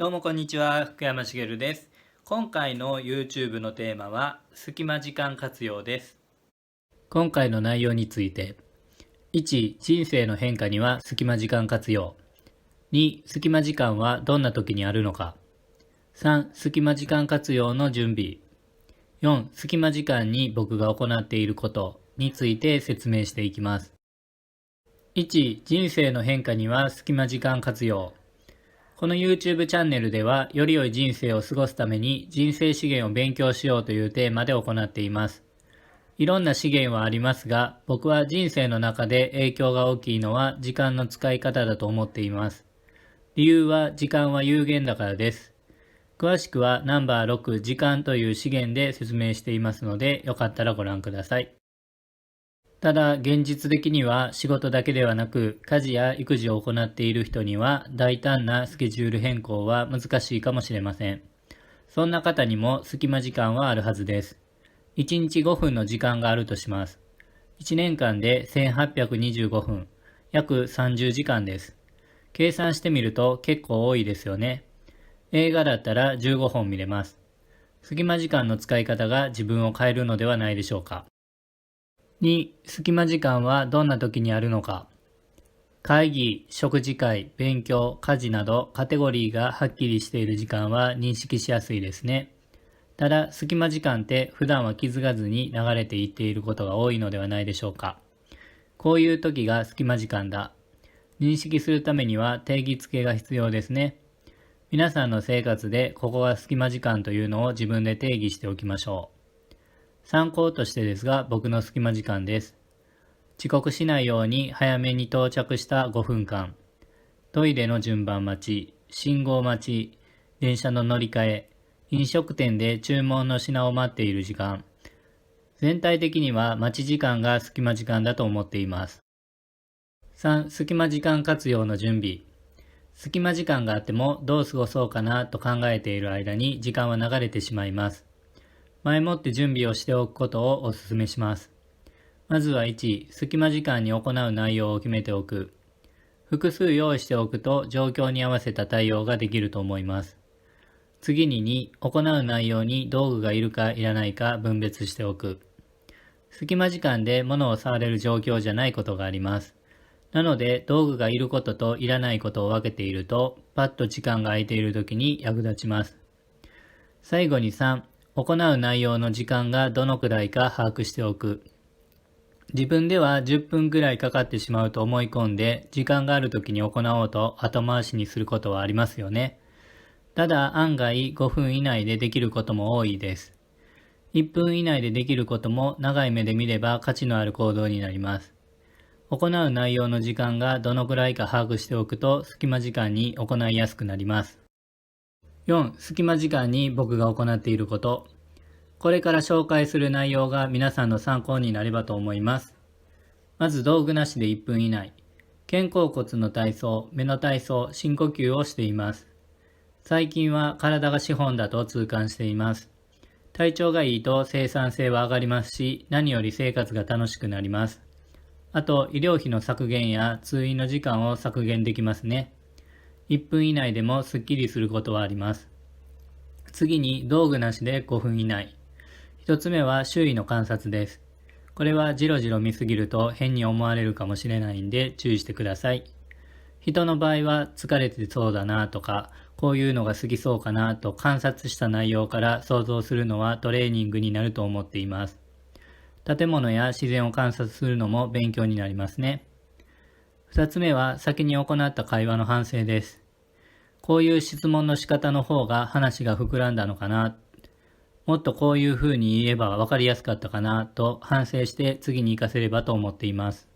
どうもこんにちは、福山茂です。今回の YouTube のテーマは隙間時間活用です。今回の内容について、1、人生の変化には隙間時間活用。2、隙間時間はどんな時にあるのか。3、隙間時間活用の準備。4、隙間時間に僕が行っていることについて説明していきます。1、人生の変化には隙間時間活用。この YouTube チャンネルでは、より良い人生を過ごすために人生資源を勉強しようというテーマで行っています。いろんな資源はありますが、僕は人生の中で影響が大きいのは時間の使い方だと思っています。理由は時間は有限だからです。詳しくはナンバー6、時間という資源で説明していますので、よかったらご覧ください。ただ、現実的には仕事だけではなく、家事や育児を行っている人には大胆なスケジュール変更は難しいかもしれません。そんな方にも隙間時間はあるはずです。1日5分の時間があるとします。1年間で1825分、約30時間です。計算してみると結構多いですよね。映画だったら15本見れます。隙間時間の使い方が自分を変えるのではないでしょうか。2、隙間時間はどんな時にあるのか。会議、食事会、勉強、家事などカテゴリーがはっきりしている時間は認識しやすいですね。ただ、隙間時間って普段は気づかずに流れていっていることが多いのではないでしょうか。こういう時が隙間時間だ。認識するためには定義付けが必要ですね。皆さんの生活でここが隙間時間というのを自分で定義しておきましょう。参考としてですが、僕の隙間時間です。遅刻しないように早めに到着した5分間。トイレの順番待ち、信号待ち、電車の乗り換え、飲食店で注文の品を待っている時間。全体的には待ち時間が隙間時間だと思っています。3、隙間時間活用の準備。隙間時間があってもどう過ごそうかなと考えている間に時間は流れてしまいます。前もって準備をしておくことをお勧めします。まずは1、隙間時間に行う内容を決めておく。複数用意しておくと状況に合わせた対応ができると思います。次に2、行う内容に道具がいるかいらないか分別しておく。隙間時間で物を触れる状況じゃないことがあります。なので道具がいることといらないことを分けていると、パッと時間が空いている時に役立ちます。最後に3、行う内容の時間がどのくらいか把握しておく。自分では10分くらいかかってしまうと思い込んで、時間がある時に行おうと後回しにすることはありますよね。ただ案外5分以内でできることも多いです。1分以内でできることも長い目で見れば価値のある行動になります。行う内容の時間がどのくらいか把握しておくと隙間時間に行いやすくなります。4、隙間時間に僕が行っていること。これから紹介する内容が皆さんの参考になればと思います。まず道具なしで1分以内。肩甲骨の体操、目の体操、深呼吸をしています。最近は体が資本だと痛感しています。体調がいいと生産性は上がりますし、何より生活が楽しくなります。あと、医療費の削減や通院の時間を削減できますね。1分以内でもスッキリすることはあります。次に道具なしで5分以内。一つ目は周囲の観察です。これはじろじろ見すぎると変に思われるかもしれないんで注意してください。人の場合は疲れてそうだなとか、こういうのが過ぎそうかなと観察した内容から想像するのはトレーニングになると思っています。建物や自然を観察するのも勉強になりますね。二つ目は先に行った会話の反省です。こういう質問の仕方の方が話が膨らんだのかな、もっとこういう風に言えば分かりやすかったかなと反省して次に活かせればと思っています。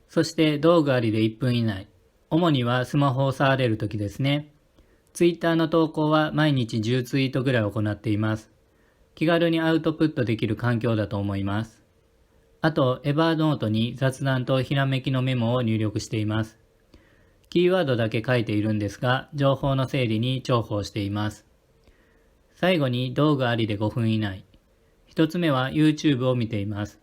そして道具ありで1分以内。主にはスマホを触れる時ですね。Twitter の投稿は毎日10ツイートぐらい行っています。気軽にアウトプットできる環境だと思います。あと、エバーノートに雑談とひらめきのメモを入力しています。キーワードだけ書いているんですが、情報の整理に重宝しています。最後に道具ありで5分以内。一つ目は YouTube を見ています。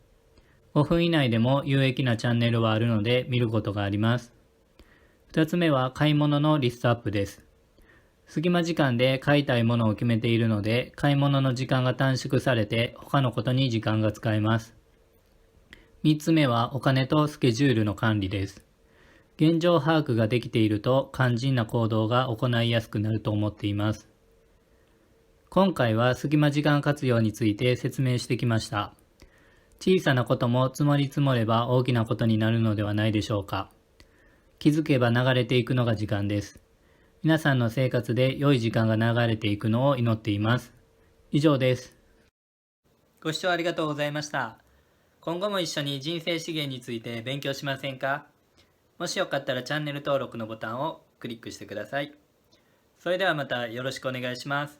5分以内でも有益なチャンネルはあるので見ることがあります。二つ目は買い物のリストアップです。隙間時間で買いたいものを決めているので、買い物の時間が短縮されて他のことに時間が使えます。3つ目はお金とスケジュールの管理です。現状把握ができていると肝心な行動が行いやすくなると思っています。今回は隙間時間活用について説明してきました。小さなことも積もり積もれば大きなことになるのではないでしょうか。気づけば流れていくのが時間です。皆さんの生活で良い時間が流れていくのを祈っています。以上です。ご視聴ありがとうございました。今後も一緒に人生資源について勉強しませんか？もしよかったらチャンネル登録のボタンをクリックしてください。それではまたよろしくお願いします。